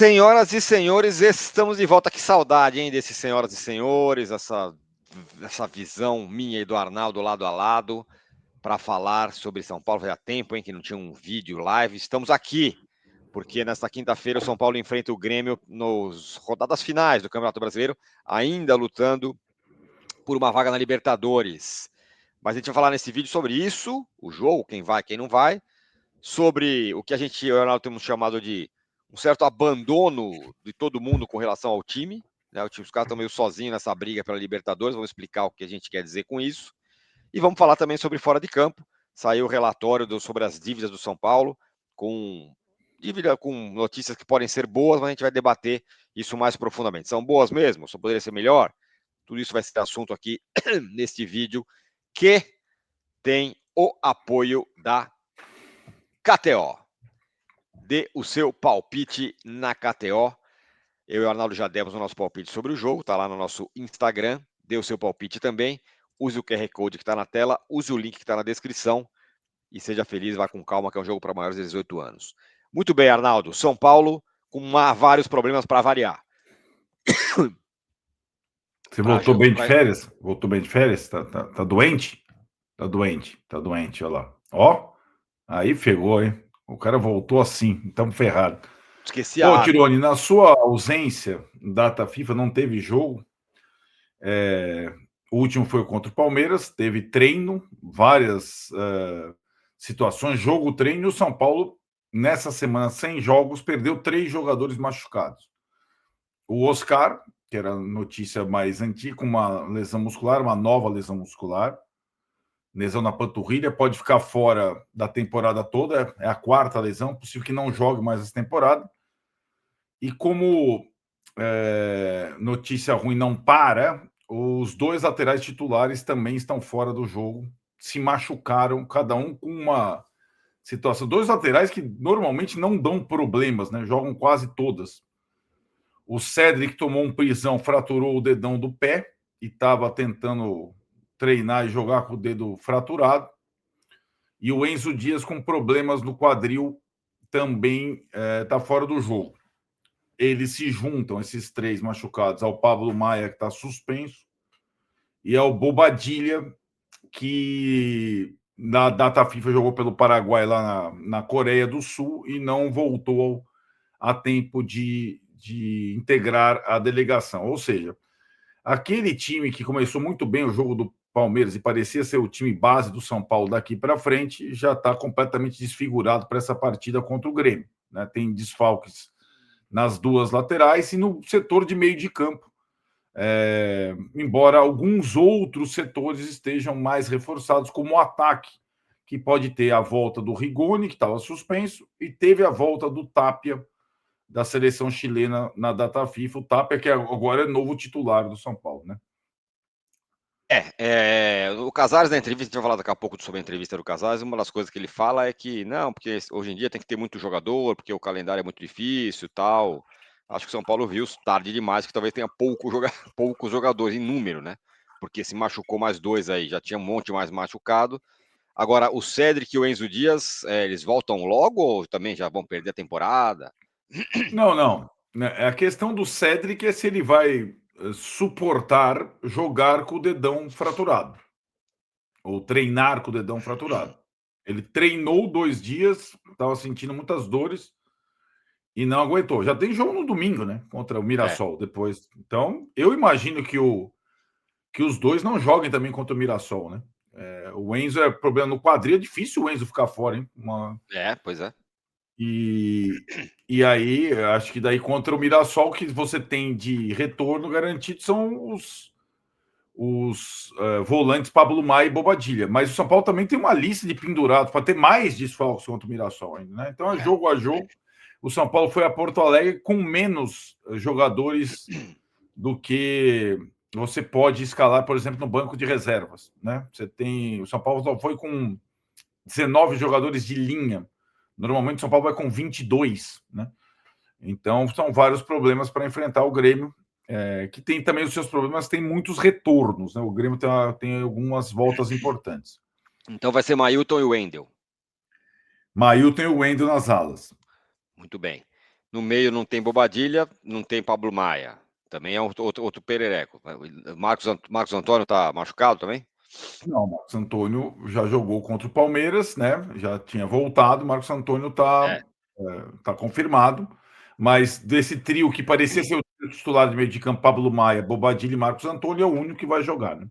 Senhoras e senhores, estamos de volta. Que saudade, hein, desses senhoras e senhores, essa visão minha e do Arnaldo lado a lado, para falar sobre São Paulo. Fazia tempo, hein, que não tinha um vídeo live. Estamos aqui, porque nesta quinta-feira o São Paulo enfrenta o Grêmio nos rodadas finais do Campeonato Brasileiro, ainda lutando por uma vaga na Libertadores. Mas a gente vai falar nesse vídeo sobre isso, o jogo, quem vai, quem não vai, sobre o que a gente, eu e o Arnaldo, temos chamado de um certo abandono de todo mundo com relação ao time. Né? Os caras estão meio sozinhos nessa briga pela Libertadores. Vamos explicar o que a gente quer dizer com isso. E vamos falar também sobre fora de campo. Saiu o relatório sobre as dívidas do São Paulo, com notícias que podem ser boas, mas a gente vai debater isso mais profundamente. São boas mesmo? Só poderia ser melhor? Tudo isso vai ser assunto aqui neste vídeo, que tem o apoio da KTO. Dê o seu palpite na KTO. Eu e o Arnaldo já demos o nosso palpite sobre o jogo, tá lá no nosso Instagram. Dê o seu palpite também. Use o QR Code que está na tela, use o link que está na descrição e seja feliz, vá com calma, que é um jogo para maiores de 18 anos. Muito bem, Arnaldo. São Paulo com vários problemas para variar. Você voltou bem de férias? Voltou bem de férias? Tá doente? Tá doente, olha lá. Ó, aí pegou, hein? O cara voltou assim, estamos ferrados. Esqueci a água. Tirone, na sua ausência, data FIFA, não teve jogo. O último foi contra o Palmeiras, teve treino, várias situações, jogo-treino, e o São Paulo, nessa semana, sem jogos, perdeu 3 jogadores machucados. O Oscar, que era notícia mais antiga, com uma lesão muscular, uma nova lesão muscular, lesão na panturrilha, pode ficar fora da temporada toda, é a 4ª lesão, possível que não jogue mais essa temporada. E como notícia ruim não para, os 2 laterais titulares também estão fora do jogo, se machucaram, cada um com uma situação. 2 laterais que normalmente não dão problemas, né? Jogam quase todas. O Cédric tomou um prisão, fraturou o dedão do pé e estava tentando treinar e jogar com o dedo fraturado. E o Enzo Dias com problemas no quadril também está fora do jogo. Eles se juntam, esses 3 machucados, ao Pablo Maia, que está suspenso, e ao Bobadilha, que na data FIFA jogou pelo Paraguai lá na Coreia do Sul e não voltou a tempo de integrar a delegação. Ou seja, aquele time que começou muito bem o jogo do Palmeiras e parecia ser o time base do São Paulo daqui para frente, já está completamente desfigurado para essa partida contra o Grêmio. Né? Tem desfalques nas 2 laterais e no setor de meio de campo. Embora alguns outros setores estejam mais reforçados, como o ataque, que pode ter a volta do Rigoni, que estava suspenso, e teve a volta do Tapia, da seleção chilena na data FIFA. O Tapia, que agora é novo titular do São Paulo, né? O Casares, na entrevista, a gente vai falar daqui a pouco sobre a entrevista do Casares, uma das coisas que ele fala é que, não, porque hoje em dia tem que ter muito jogador, porque o calendário é muito difícil e tal. Acho que o São Paulo viu tarde demais que talvez tenha poucos jogadores em número, né? Porque se machucou mais 2 aí, já tinha um monte mais machucado. Agora, o Cédric e o Enzo Dias, eles voltam logo ou também já vão perder a temporada? Não. A questão do Cédric é se ele vai suportar jogar com o dedão fraturado. Ou treinar com o dedão fraturado. Ele treinou 2 dias, estava sentindo muitas dores e não aguentou. Já tem jogo no domingo, né? Contra o Mirassol depois. Então, eu imagino que os 2 não joguem também contra o Mirassol, né? O Enzo é problema no quadril, é difícil o Enzo ficar fora, hein? Pois é. E aí, acho que daí contra o Mirassol, que você tem de retorno garantido são os volantes Pablo Maia e Bobadilha. Mas o São Paulo também tem uma lista de pendurados para ter mais desfalques contra o Mirassol ainda, né? Então, jogo a jogo. O São Paulo foi a Porto Alegre com menos jogadores do que você pode escalar, por exemplo, no banco de reservas, né? O São Paulo só foi com 19 jogadores de linha. Normalmente o São Paulo vai com 22, né? Então, são vários problemas para enfrentar o Grêmio, que tem também os seus problemas, tem muitos retornos, né? O Grêmio tem algumas voltas importantes. Então vai ser Mailton e Wendel. Mailton e o Wendel nas alas. Muito bem. No meio não tem Bobadilha, não tem Pablo Maia. Também é outro perereco. Marcos Antônio tá machucado também? Não, o Marcos Antônio já jogou contra o Palmeiras, né? Já tinha voltado. O Marcos Antônio É, tá confirmado. Mas desse trio que parecia ser o titular de meio de campo, Pablo Maia, Bobadilha e Marcos Antônio, é o único que vai jogar, né?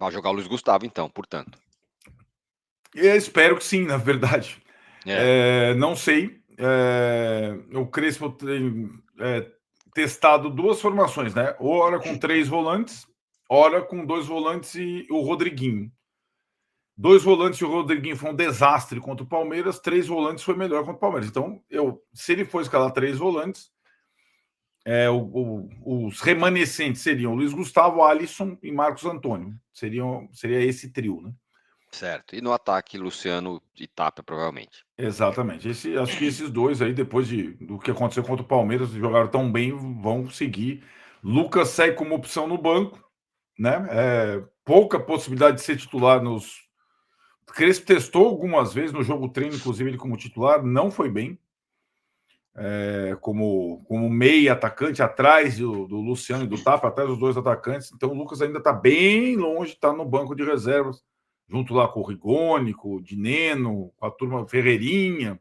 vai jogar o Luiz Gustavo, então, portanto. E eu espero que sim, na verdade. É. Não sei. O Crespo tem testado duas formações, né? Ora com 3 volantes, ora com 2 volantes e o Rodriguinho. 2 volantes e o Rodriguinho foi um desastre contra o Palmeiras, 3 volantes foi melhor contra o Palmeiras. Então, se ele for escalar 3 volantes, os remanescentes seriam Luiz Gustavo, Alisson e Marcos Antônio. Seria esse trio, né? Certo. E no ataque, Luciano e Tapia, provavelmente. Exatamente. Acho que esses dois aí, depois do que aconteceu contra o Palmeiras, jogaram tão bem, vão seguir. Lucas segue como opção no banco, né? Pouca possibilidade de ser titular nos. Crespo testou algumas vezes no jogo treino, inclusive ele como titular, não foi bem. Como meia atacante atrás do Luciano e do Tapa, atrás dos dois atacantes. Então o Lucas ainda está bem longe, está no banco de reservas, junto lá com o Rigoni, com o Dineno, com a turma Ferreirinha.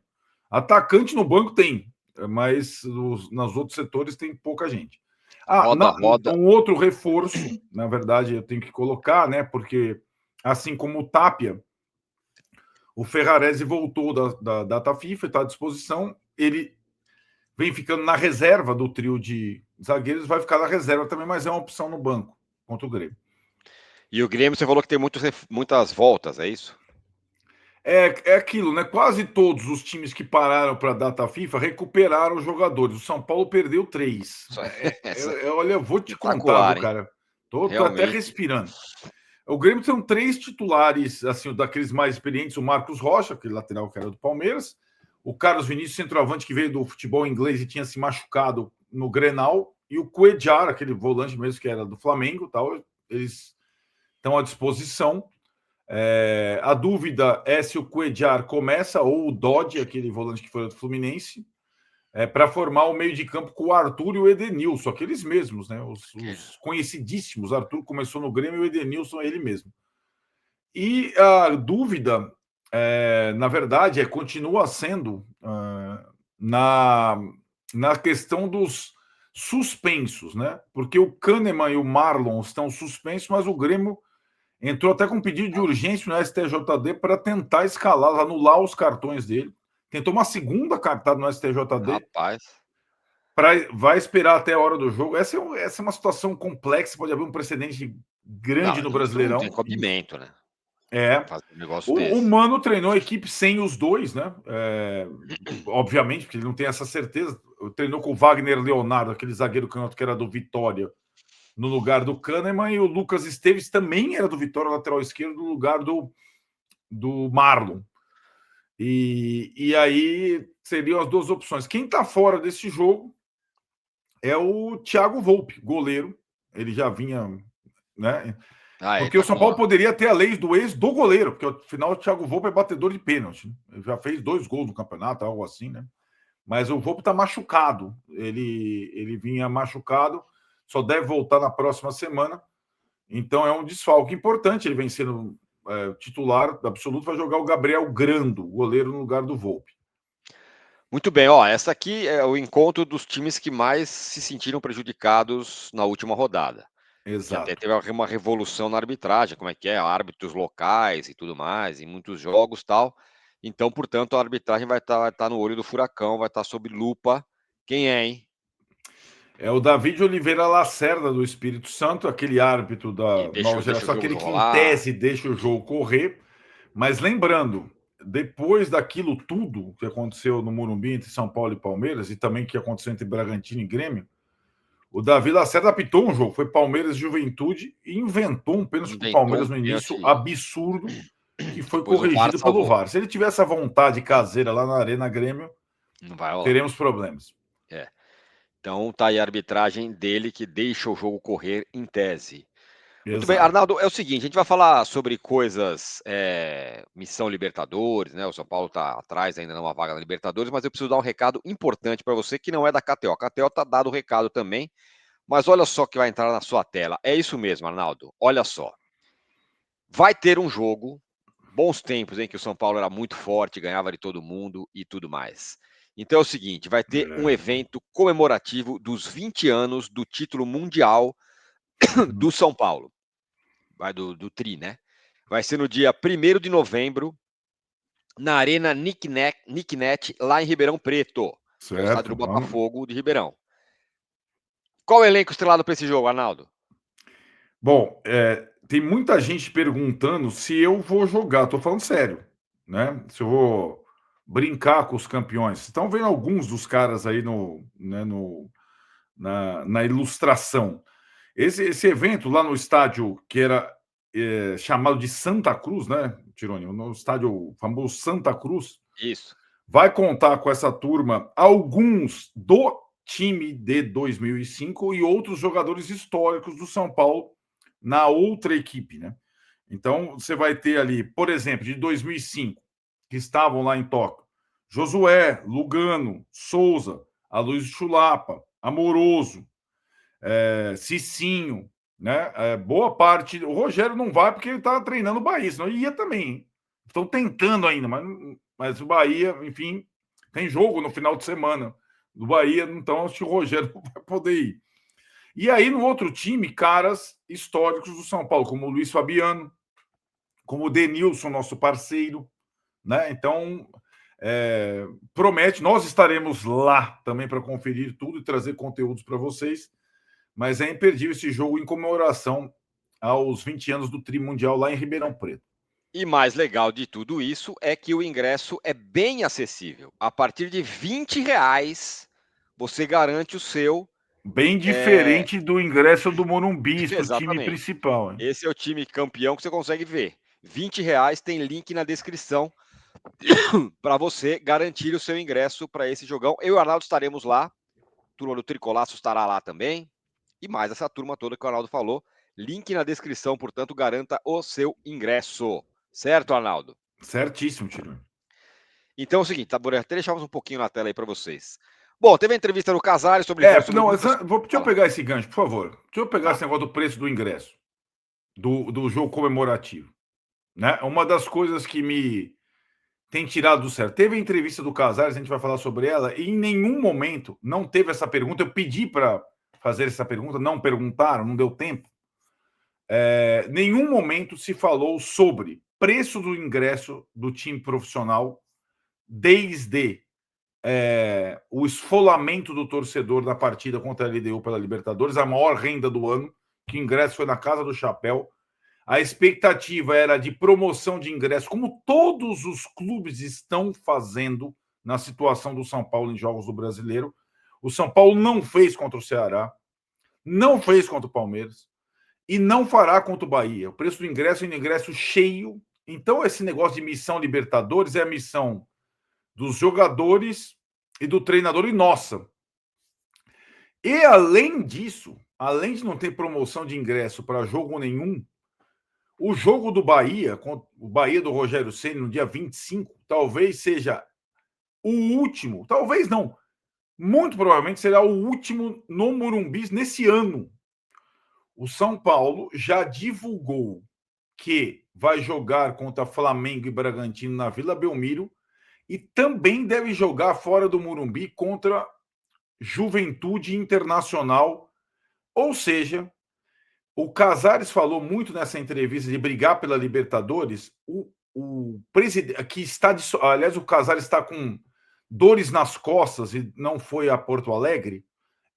Atacante no banco tem, mas nos outros setores tem pouca gente. Roda. Um outro reforço, na verdade, eu tenho que colocar, né? Porque assim como o Tapia, o Ferrarese voltou da data FIFA, está à disposição. Ele vem ficando na reserva do trio de zagueiros, vai ficar na reserva também, mas é uma opção no banco contra o Grêmio. E o Grêmio, você falou que tem muitas voltas, é isso? É aquilo, né? Quase todos os times que pararam para a data FIFA recuperaram os jogadores. O São Paulo perdeu 3. Olha, eu vou te contar, viu, Espetacular, hein? cara? Tô até Realmente. respirando. O Grêmio tem 3 titulares, assim, daqueles mais experientes: o Marcos Rocha, aquele lateral que era do Palmeiras, o Carlos Vinícius, centroavante que veio do futebol inglês e tinha se machucado no Grenal, e o Cuéllar, aquele volante mesmo que era do Flamengo, tal. Eles estão à disposição. A dúvida é se o Cuéllar começa ou o Dodge, aquele volante que foi do Fluminense, para formar o meio de campo com o Arthur e o Edenilson, aqueles mesmos, né? Os conhecidíssimos. Arthur começou no Grêmio e o Edenilson é ele mesmo. E a dúvida, na verdade, continua sendo na questão dos suspensos, né? Porque o Kahneman e o Marlon estão suspensos, mas o Grêmio entrou até com pedido de urgência no STJD para tentar escalar, anular os cartões dele. Tentou uma segunda cartada no STJD, Rapaz. vai esperar até a hora do jogo. Essa é uma situação complexa, pode haver um precedente grande Não, no isso não tem Brasileirão. cabimento, né? É. Fazer um negócio O desse. Mano treinou a equipe sem os dois, né? Obviamente, porque ele não tem essa certeza. Treinou com o Wagner Leonardo, aquele zagueiro canhoto que era do Vitória, no lugar do Kahneman, e o Lucas Esteves também era do Vitória, lateral esquerdo, no lugar do Marlon. E aí seriam as duas opções. Quem está fora desse jogo é o Thiago Volpe, goleiro. Ele já vinha, né? Ele Porque o tá São com Paulo poderia ter a lei do ex do goleiro, porque afinal o Thiago Volpe é batedor de pênalti. Né? Ele já fez 2 gols no campeonato, algo assim, né? Mas o Volpe está machucado. Ele vinha machucado, só deve voltar na próxima semana. Então é um desfalque importante. Ele vem sendo titular absoluto, vai jogar o Gabriel Grando, goleiro, no lugar do Volpe. Muito bem, ó, essa aqui é o encontro dos times que mais se sentiram prejudicados na última rodada. Que até Exato. teve uma revolução na arbitragem, como é que é, árbitros locais e tudo mais, em muitos jogos tal. Então, portanto, a arbitragem vai tá no olho do furacão, vai estar sob lupa. Quem é, hein? É o David Oliveira Lacerda, do Espírito Santo, aquele árbitro Que da nova deixa o geração, jogo aquele que em rolar. tese deixa o jogo correr. Mas lembrando, depois daquilo tudo que aconteceu no Morumbi entre São Paulo e Palmeiras, e também que aconteceu entre Bragantino e Grêmio, o Davi Lacerda apitou um jogo, foi Palmeiras e Juventude, e inventou um pênalti para o Inventou um Palmeiras no início, pênalti, absurdo, que foi depois o VAR corrigido pelo salvou. VAR. Se ele tivesse a vontade caseira lá na Arena Grêmio, Não vai rolar. teremos problemas. Então tá aí a arbitragem dele que deixa o jogo correr em tese. Muito bem, Exato. Arnaldo, é o seguinte, a gente vai falar sobre coisas, missão Libertadores, né? O São Paulo está atrás ainda numa vaga na Libertadores, mas eu preciso dar um recado importante para você que não é da KTO. A KTO está dado o recado também, mas olha só que vai entrar na sua tela. É isso mesmo, Arnaldo. Olha só. Vai ter um jogo, bons tempos em que o São Paulo era muito forte, ganhava de todo mundo e tudo mais. Então é o seguinte, vai ter um É. evento comemorativo dos 20 anos do título mundial Uhum. do São Paulo. Vai do Tri, né? Vai ser no dia 1º de novembro, na Arena Nicknet, lá em Ribeirão Preto, que é o estádio Certo, do vamos. Botafogo de Ribeirão. Qual o elenco estrelado para esse jogo, Arnaldo? Bom, tem muita gente perguntando se eu vou jogar. Estou falando sério, né? Se eu vou brincar com os campeões. Estão vendo alguns dos caras aí na ilustração. Esse evento lá no estádio que era chamado de Santa Cruz, né, Tironi? No estádio famoso Santa Cruz, Isso. vai contar com essa turma alguns do time de 2005 e outros jogadores históricos do São Paulo na outra equipe, né? Então, você vai ter ali, por exemplo, de 2005, que estavam lá em Tóquio, Josué, Lugano, Souza, Aloysio Chulapa, Amoroso, Cicinho, né? Boa parte. O Rogério não vai porque ele está treinando o Bahia, senão ele ia também. Estão tentando ainda, mas o Bahia, enfim, tem jogo no final de semana do Bahia, então acho que o Rogério não vai poder ir. E aí, no outro time, caras históricos do São Paulo, como o Luiz Fabiano, como o Denilson, nosso parceiro, né? Então, promete, nós estaremos lá também para conferir tudo e trazer conteúdos para vocês, mas é imperdível esse jogo em comemoração aos 20 anos do Tri Mundial lá em Ribeirão Preto. E mais legal de tudo isso é que o ingresso é bem acessível. A partir de R$ 20, você garante o seu. Bem é, diferente do ingresso do Morumbi para o time Exatamente. principal. Hein? Esse é o time campeão que você consegue ver. R$ 20, tem link na descrição para você garantir o seu ingresso para esse jogão. Eu e o Arnaldo estaremos lá. Turma do Tricolaço estará lá também. E mais essa turma toda que o Arnaldo falou. Link na descrição, portanto, garanta o seu ingresso. Certo, Arnaldo? Certíssimo, Tiro. Então é o seguinte, tá, Buré? Até deixamos um pouquinho na tela aí para vocês. Bom, teve a entrevista no Casares sobre, ele falou sobre Não, muitas. deixa eu Fala. pegar esse gancho, por favor. Deixa eu pegar Tá. esse negócio do preço do ingresso, do jogo comemorativo. Né? Uma das coisas que me tem tirado do certo. Teve a entrevista do Casares, a gente vai falar sobre ela, e em nenhum momento não teve essa pergunta. Eu pedi para fazer essa pergunta, não perguntaram, não deu tempo. Nenhum momento se falou sobre preço do ingresso do time profissional, desde o esfolamento do torcedor da partida contra a LDU pela Libertadores, a maior renda do ano, que o ingresso foi na Casa do Chapéu. A expectativa era de promoção de ingresso, como todos os clubes estão fazendo na situação do São Paulo em jogos do Brasileiro. O São Paulo não fez contra o Ceará, não fez contra o Palmeiras e não fará contra o Bahia. O preço do ingresso é um ingresso cheio. Então, esse negócio de missão Libertadores é a missão dos jogadores e do treinador e nossa. E, além disso, além de não ter promoção de ingresso para jogo nenhum, o jogo do Bahia, o Bahia do Rogério Ceni no dia 25, talvez seja o último, talvez não, muito provavelmente será o último no Morumbi nesse ano. O São Paulo já divulgou que vai jogar contra Flamengo e Bragantino na Vila Belmiro e também deve jogar fora do Morumbi contra Juventude Internacional. Ou seja, o Casares falou muito nessa entrevista de brigar pela Libertadores. O presidente que está aliás, o Casares está com dores nas costas e não foi a Porto Alegre,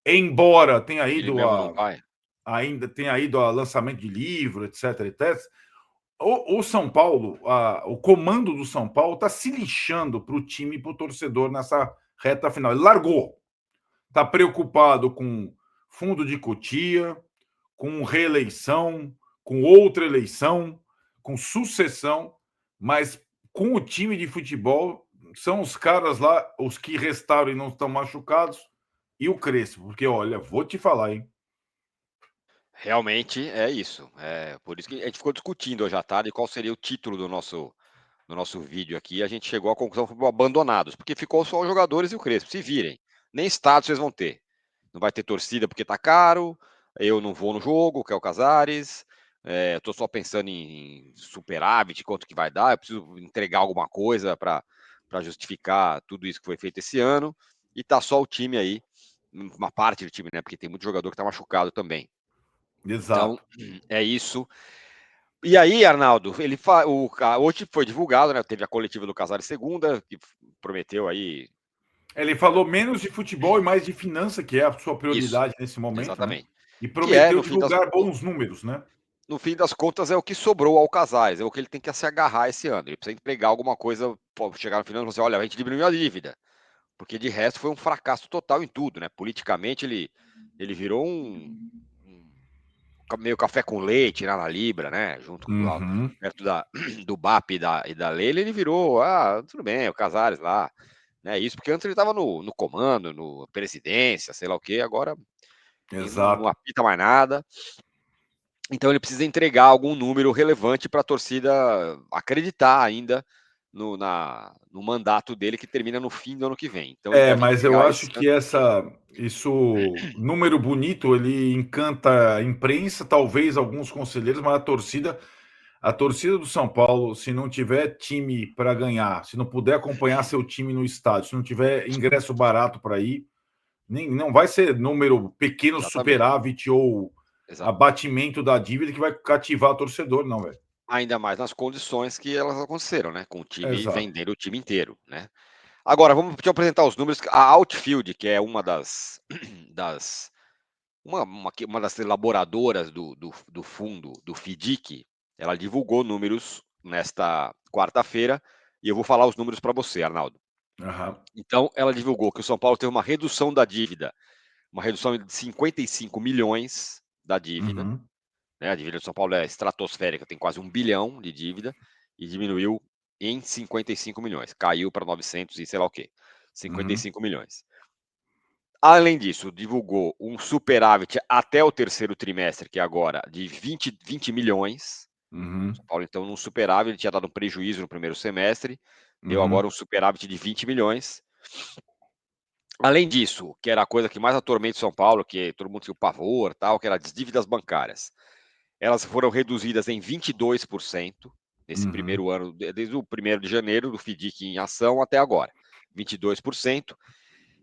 embora tenha Ele ido mesmo não vai. ainda tenha ido a lançamento de livro, etc. etc. O São Paulo, o comando do São Paulo está se lixando para o time e para o torcedor nessa reta final. Ele largou. Está preocupado com fundo de cotia, com reeleição, com outra eleição, com sucessão, mas com o time de futebol são os caras lá, os que restaram e não estão machucados, e o Crespo, porque olha, vou te falar, hein? Realmente é isso. É por isso que a gente ficou discutindo hoje à tarde qual seria o título do nosso vídeo aqui. A gente chegou à conclusão que foram abandonados, porque ficou só os jogadores e o Crespo. Se virem, nem status vocês vão ter. Não vai ter torcida porque tá caro. Eu não vou no jogo, que é o Casares. Tô só pensando em superávit, quanto que vai dar. Eu preciso entregar alguma coisa para justificar tudo isso que foi feito esse ano. E tá só o time aí, uma parte do time, né? Porque tem muito jogador que tá machucado também. Então, Exato. é isso. E aí, Arnaldo, hoje foi divulgado, né? Teve a coletiva do Casares segunda, que prometeu aí. Ele falou menos de futebol e mais de finança, que é a sua Isso, prioridade nesse momento, né? exatamente. E Que é, prometeu divulgar bons números, né? no fim das contas, é o que sobrou ao Casares, é o que ele tem que se agarrar esse ano. Ele precisa entregar alguma coisa, chegar no final e falar assim, olha, a gente diminuiu a dívida. Porque de resto foi um fracasso total em tudo, né? Politicamente ele virou meio café com leite lá na Libra, né? Junto lá, Uhum. perto do BAP e da Leila, ele virou, tudo bem, o Casares lá, né? Isso porque antes ele estava no comando, no presidência, sei lá o quê, agora ele não Exato. apita mais nada. Então ele precisa entregar algum número relevante para a torcida acreditar ainda no mandato dele que termina no fim do ano que vem. Então ele deve Mas eu entregar esse acho ano. que isso, número bonito, ele encanta a imprensa, talvez alguns conselheiros, mas a torcida do São Paulo, se não tiver time para ganhar, se não puder acompanhar seu time no estádio, se não tiver ingresso barato para ir, não vai ser número pequeno Exatamente. superávit ou Exato. abatimento da dívida que vai cativar o torcedor, não, velho. Ainda mais nas condições que elas aconteceram, né? Com o time Exato. vendendo o time inteiro, né? Agora, vamos te apresentar os números. A Outfield, que é uma das, uma das elaboradoras do fundo, do FDIC, ela divulgou números nesta quarta-feira e eu vou falar os números para você, Arnaldo. Aham. Então, ela divulgou que o São Paulo teve uma redução da dívida, uma redução de 55 milhões da dívida, Uhum. né? A dívida do São Paulo é estratosférica, tem quase 1 bilhão de dívida e diminuiu em 55 milhões, caiu para 900 e sei lá o quê, Uhum. 55 milhões. Além disso, divulgou um superávit até o terceiro trimestre, que é agora, de 20 milhões. Uhum. São Paulo, então, num superávit, ele tinha dado um prejuízo no primeiro semestre, deu agora Uhum. um superávit de 20 milhões. Além disso, que era a coisa que mais atormenta o São Paulo, que todo mundo tinha o pavor, tal, que era as dívidas bancárias. Elas foram reduzidas em 22% nesse Uhum. primeiro ano, desde o 1º de janeiro, do FDIC em ação até agora. 22%.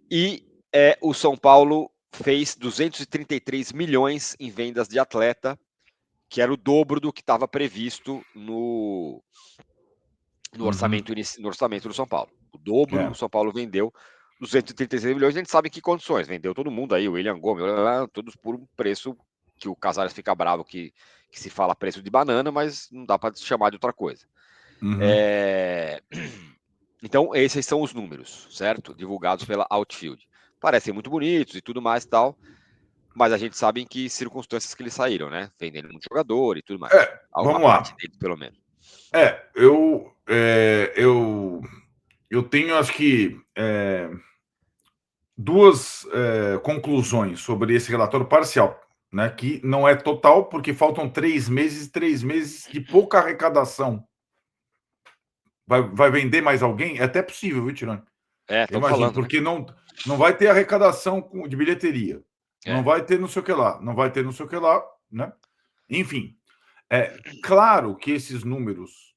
E o São Paulo fez 233 milhões em vendas de atleta, que era o dobro do que estava previsto no Uhum. orçamento, no orçamento do São Paulo. O dobro, É. o São Paulo vendeu 236 milhões, a gente sabe em que condições. Vendeu todo mundo aí, o William Gomes, todos por um preço que o Casares fica bravo que se fala preço de banana, mas não dá para chamar de outra coisa. Uhum. É... Então, esses são os números, certo? Divulgados pela Outfield. Parecem muito bonitos e tudo mais e tal, mas a gente sabe em que circunstâncias que eles saíram, né? Vendendo muito jogador e tudo mais. Uma Vamos parte lá. deles, pelo menos. Eu tenho, acho que, duas conclusões sobre esse relatório parcial, né? Que não é total, porque faltam 3 meses e 3 meses de pouca arrecadação. Vai vender mais alguém? É até possível, viu, Tirone? Eu Estão imagino, falando, né? porque não vai ter arrecadação de bilheteria, não É, vai ter não sei o que lá, não vai ter não sei o que lá, né? Enfim, claro que esses números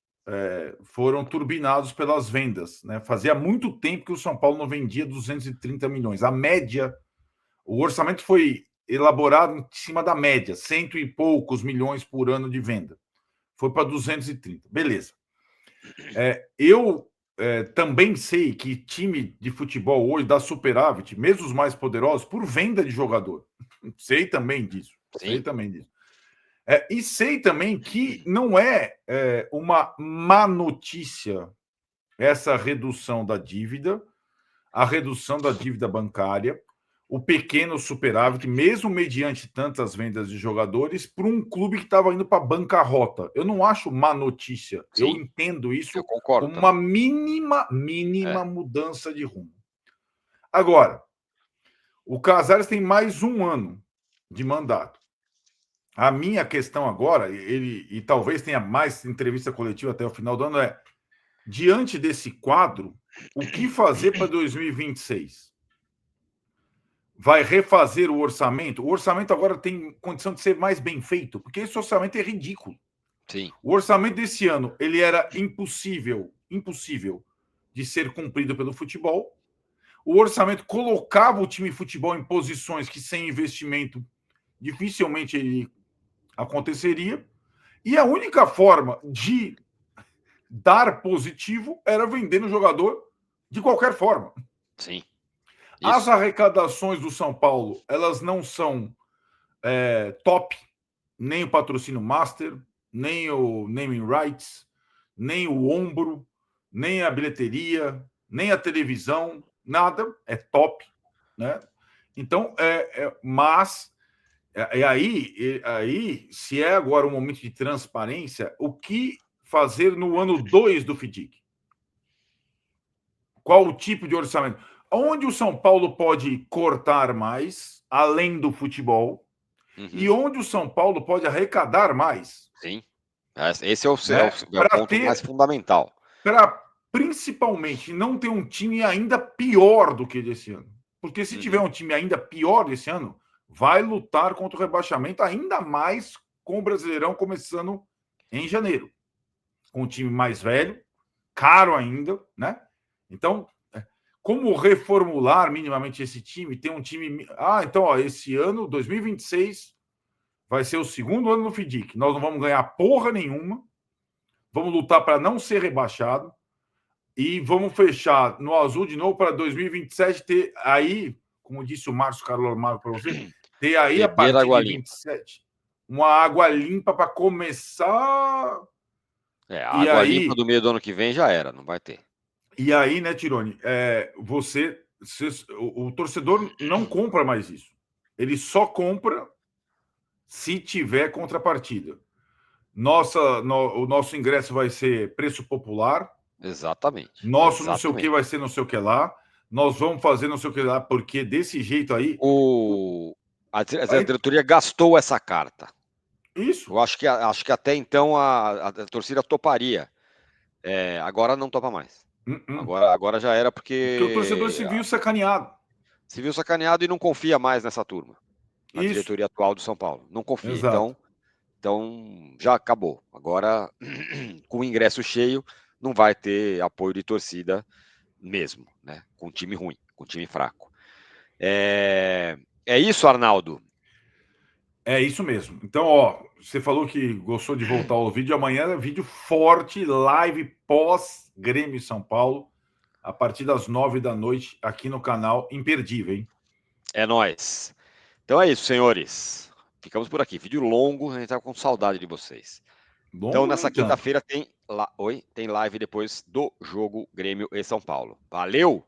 foram turbinados pelas vendas, né? Fazia muito tempo que o São Paulo não vendia 230 milhões. A média, o orçamento foi elaborado em cima da média, cento e poucos milhões por ano de venda. Foi para 230, beleza. Eu também sei que time de futebol hoje dá superávit, mesmo os mais poderosos, por venda de jogador. Sei também disso. Sei sim, também disso. E sei também que não é uma má notícia essa redução da dívida, a redução da dívida bancária, o pequeno superávit, mesmo mediante tantas vendas de jogadores, para um clube que estava indo para bancarrota. Eu não acho má notícia. Eu sim, entendo eu isso concordo como uma também. mínima É, mudança de rumo. Agora, o Casares tem mais um ano de mandato. A minha questão agora, e talvez tenha mais entrevista coletiva até o final do ano, é: diante desse quadro, o que fazer para 2026? Vai refazer o orçamento? O orçamento agora tem condição de ser mais bem feito, porque esse orçamento é ridículo. Sim. O orçamento desse ano, ele era impossível de ser cumprido pelo futebol. O orçamento colocava o time de futebol em posições que sem investimento dificilmente ele aconteceria. E a única forma de dar positivo era vendendo o jogador de qualquer forma. Sim. As Isso. arrecadações do São Paulo, elas não são top, nem o patrocínio master, nem o naming rights, nem o ombro, nem a bilheteria, nem a televisão, nada é top, né? Então, mas aí, se é agora um momento de transparência, o que fazer no ano 2 do FDIC? Qual o tipo de orçamento? Onde o São Paulo pode cortar mais, além do futebol, e onde o São Paulo pode arrecadar mais. Sim. Esse é o, Né? é o ponto mais fundamental. Para principalmente não ter um time ainda pior do que desse ano. Porque se tiver um time ainda pior desse ano, vai lutar contra o rebaixamento ainda mais com o Brasileirão começando em janeiro. Com um time mais velho, caro ainda, né? Então, como reformular minimamente esse time? Ter um time. Então, ó, esse ano, 2026, vai ser o segundo ano no FDIC. Nós não vamos ganhar porra nenhuma. Vamos lutar para não ser rebaixado. E vamos fechar no azul de novo para 2027 ter aí, como disse o Márcio Carlos Marco para você, ter aí a Beber partir água de limpa. 27 uma água limpa para começar. A E água limpa aí, do meio do ano que vem já era, não vai ter. e aí, né, Tironi? O torcedor não compra mais isso. Ele só compra se tiver contrapartida. O nosso ingresso vai ser preço popular. Exatamente. Nosso não sei o que Exatamente. vai ser não sei o que lá. Nós vamos fazer não sei o que lá, porque desse jeito aí. A diretoria gastou essa carta. Isso. Eu acho que até então a torcida toparia. Agora não topa mais. Agora já era Porque o torcedor porque se viu sacaneado. se viu sacaneado e não confia mais nessa turma. A Isso. diretoria atual do São Paulo. Não confia. Exato. Então já acabou. Agora, com o ingresso cheio, não vai ter apoio de torcida mesmo, né? Com time ruim, com time fraco. É isso, Arnaldo. É isso mesmo. Então, ó, você falou que gostou de voltar ao vídeo. Amanhã é vídeo forte, live pós-Grêmio São Paulo, a partir das 9 da noite, aqui no canal. Imperdível, hein? É nóis. Então é isso, senhores. Ficamos por aqui. Vídeo longo, a gente tá com saudade de vocês. Então, Longo nem nessa tanto. quinta-feira tem live depois do jogo Grêmio e São Paulo. Valeu!